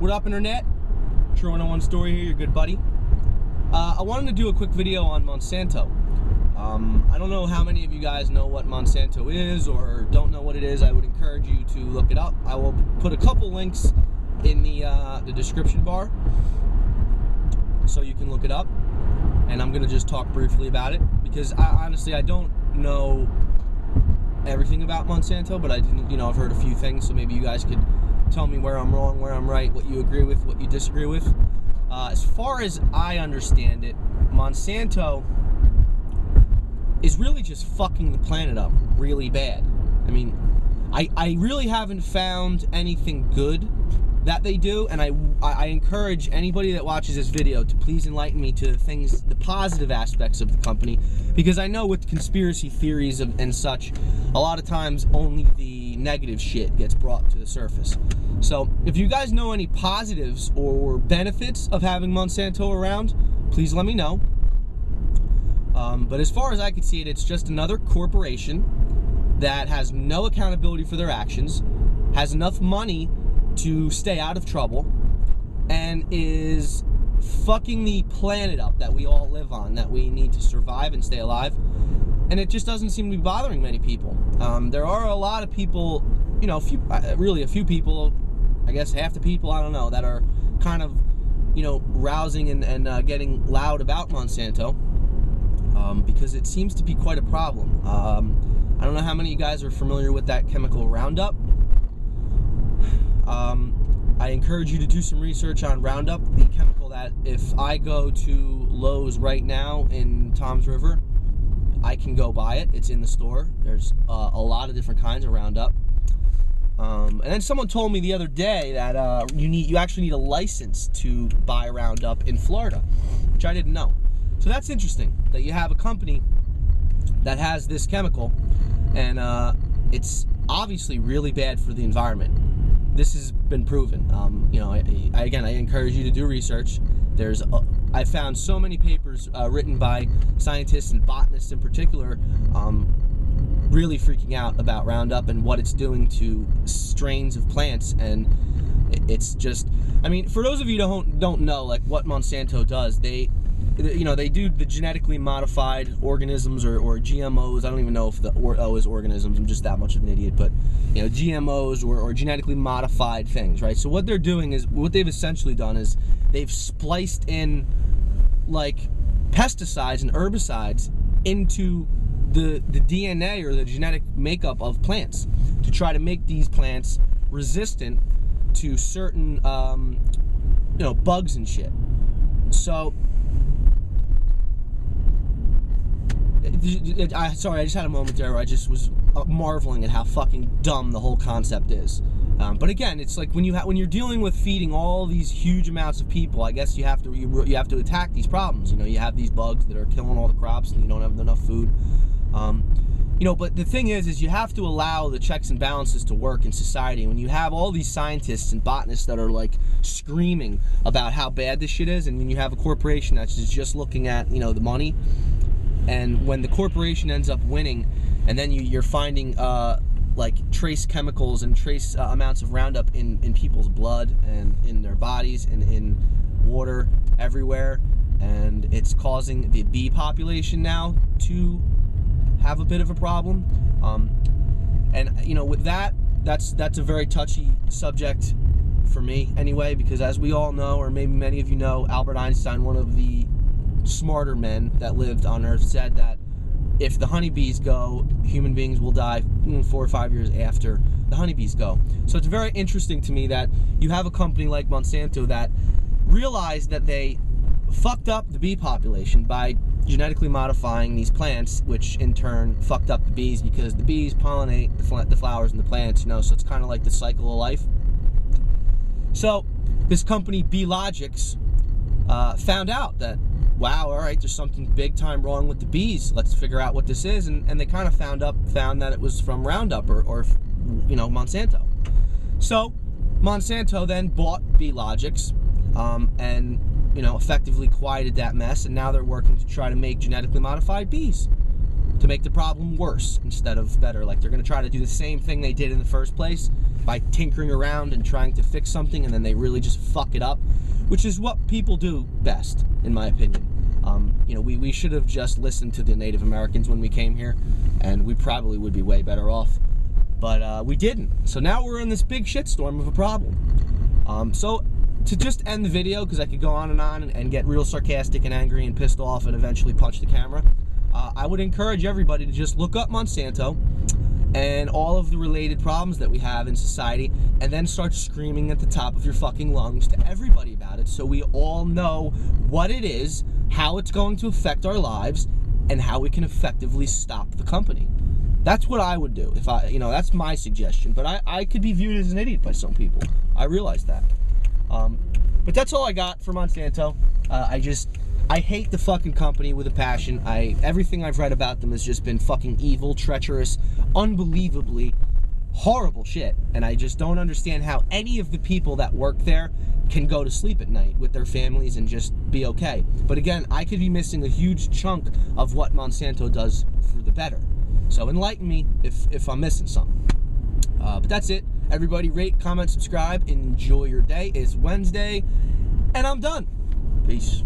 What up, Internet? True 101 Story here, your good buddy. I wanted to do a quick video on Monsanto. I don't know how many of you guys know what Monsanto is or don't know what it is. I would encourage you to look it up. I will put a couple links in the description bar so you can look it up. And I'm going to just talk briefly about it because honestly I don't know everything about Monsanto, but I've heard a few things, so maybe you guys could tell me where I'm wrong, where I'm right, what you agree with, what you disagree with. As far as I understand it, Monsanto is really just fucking the planet up really bad. I mean, I really haven't found anything good that they do, and I encourage anybody that watches this video to please enlighten me to the positive aspects of the company, because I know with conspiracy theories and such, a lot of times only the negative shit gets brought to the surface. So if you guys know any positives or benefits of having Monsanto around, please let me know. But as far as I can see it, it's just another corporation that has no accountability for their actions, has enough money to stay out of trouble, and is fucking the planet up that we all live on, that we need to survive and stay alive. And it just doesn't seem to be bothering many people. There are a lot of people, a few people, I guess half the people, I don't know, that are kind of, rousing and getting loud about Monsanto, because it seems to be quite a problem. I don't know how many of you guys are familiar with that chemical Roundup. I encourage you to do some research on Roundup, the chemical that if I go to Lowe's right now in Toms River, I can go buy it. It's in the store. There's a lot of different kinds of Roundup. And then someone told me the other day that you actually need a license to buy Roundup in Florida, which I didn't know. So that's interesting that you have a company that has this chemical, and it's obviously really bad for the environment. This has been proven. I encourage you to do research. I found so many papers written by scientists and botanists in particular, really freaking out about Roundup and what it's doing to strains of plants. And it's just, for those of you who don't know, like, what Monsanto does, they do the genetically modified organisms or GMOs. I don't even know if the O is organisms. I'm just that much of an idiot. But, GMOs or genetically modified things, right? So what they're doing is, what they've essentially done is they've spliced in, like, pesticides and herbicides into the DNA or the genetic makeup of plants to try to make these plants resistant to certain, bugs and shit. So, sorry, I just had a moment there where I just was marveling at how fucking dumb the whole concept is. But again, it's like when you're dealing with feeding all these huge amounts of people, I guess you have to attack these problems. You have these bugs that are killing all the crops, and you don't have enough food. But the thing is you have to allow the checks and balances to work in society. When you have all these scientists and botanists that are like screaming about how bad this shit is, and when you have a corporation that's just looking at the money. And when the corporation ends up winning, and then you're finding like trace chemicals and trace amounts of Roundup in people's blood and in their bodies and in water everywhere, and it's causing the bee population now to have a bit of a problem. With that's a very touchy subject for me anyway, because as we all know, or maybe many of you know, Albert Einstein, one of the smarter men that lived on Earth, said that if the honeybees go, human beings will die 4 or 5 years after the honeybees go. So it's very interesting to me that you have a company like Monsanto that realized that they fucked up the bee population by genetically modifying these plants, which in turn fucked up the bees, because the bees pollinate the flowers and the plants, so it's kind of like the cycle of life. So this company, Beelogics, found out that, wow, all right, there's something big time wrong with the bees. Let's figure out what this is, and they kind of found that it was from Roundup or Monsanto. So Monsanto then bought Beelogics, and effectively quieted that mess, and now they're working to try to make genetically modified bees to make the problem worse instead of better. Like, they're going to try to do the same thing they did in the first place by tinkering around and trying to fix something, and then they really just fuck it up, which is what people do best, in my opinion. You know, we should have just listened to the Native Americans when we came here, and we probably would be way better off. But we didn't. So now we're in this big shitstorm of a problem. So to just end the video, because I could go on and get real sarcastic and angry and pissed off and eventually punch the camera, I would encourage everybody to just look up Monsanto and all of the related problems that we have in society, and then start screaming at the top of your fucking lungs to everybody about it, so we all know what it is, how it's going to affect our lives, and how we can effectively stop the company. That's what I would do. If I, you know, that's my suggestion. But I could be viewed as an idiot by some people. I realize that. But that's all I got for Monsanto. I hate the fucking company with a passion. Everything I've read about them has just been fucking evil, treacherous, unbelievably horrible shit. And I just don't understand how any of the people that work there can go to sleep at night with their families and just be okay. But again, I could be missing a huge chunk of what Monsanto does for the better. So enlighten me if I'm missing something. But that's it. Everybody rate, comment, subscribe. Enjoy your day. It's Wednesday, and I'm done. Peace.